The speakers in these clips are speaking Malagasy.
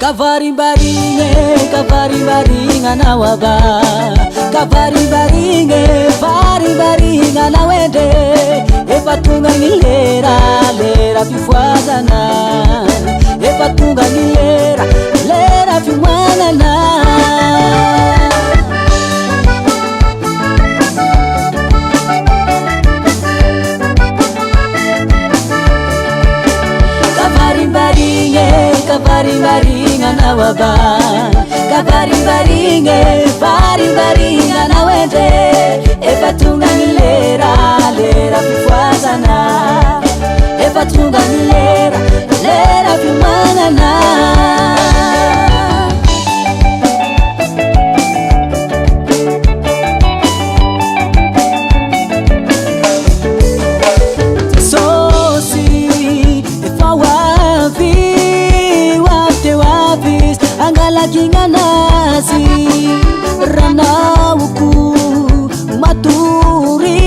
Kavarimbaringa na waba Kavarimbaringe Varimbaringa na wende Epatunga ngilera Lera pifwazana Epatunga ngilera Lera pimwanana Kavarimbaringa na waba Kavarimbaringe Varimbaringa na wende Epatunga ngilera Lera pifwazana Epatunga ngilera Lera pimwanana Kinga nasi ranauku maturi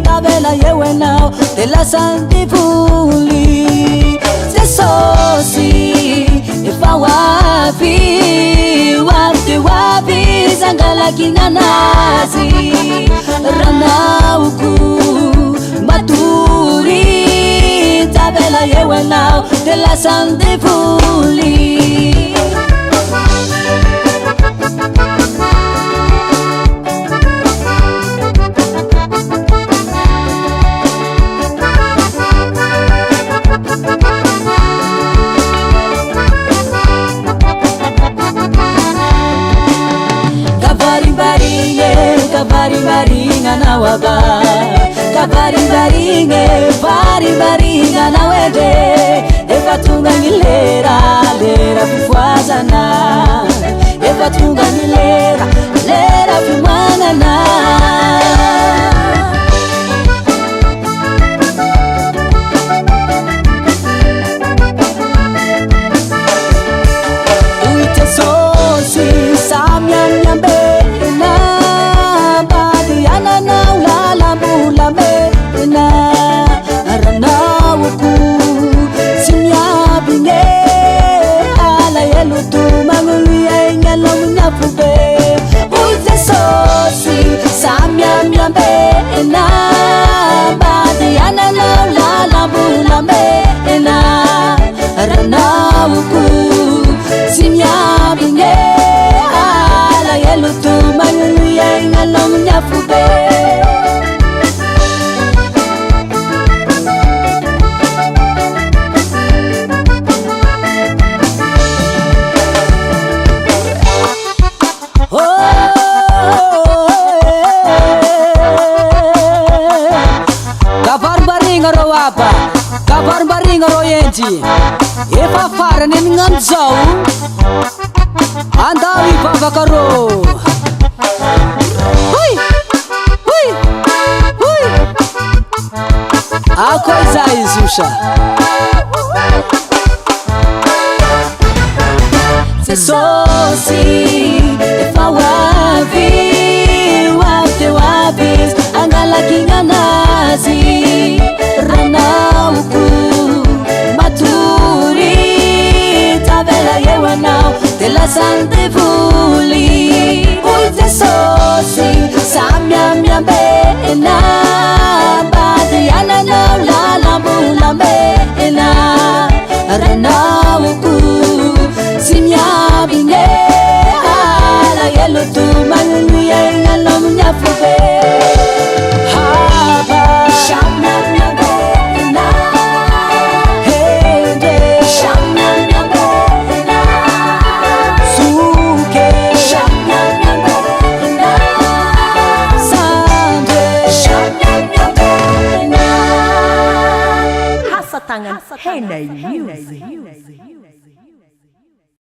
tabela yewe nao de la santifuli sesosi ifa wapi zangala kinga nasi ranauku maturi tabela yewe nao de la santifuli Kavarimbaringa na waba Kavarimbaringe Varimbaringa na wende Epatunga ngilera Lera pifwazana Epatunga ngilera Lera pimwanana Uite sosi Samyam nyambe Kavarimbaringa royenti Efa farany amin'andro zao Andao ivavaka rô Huy Huy Huy Akoy zay izy io sa Sesosi Efa wapi Angala kinga nazi Ranauku maturi tabela yewe nao de la santifuli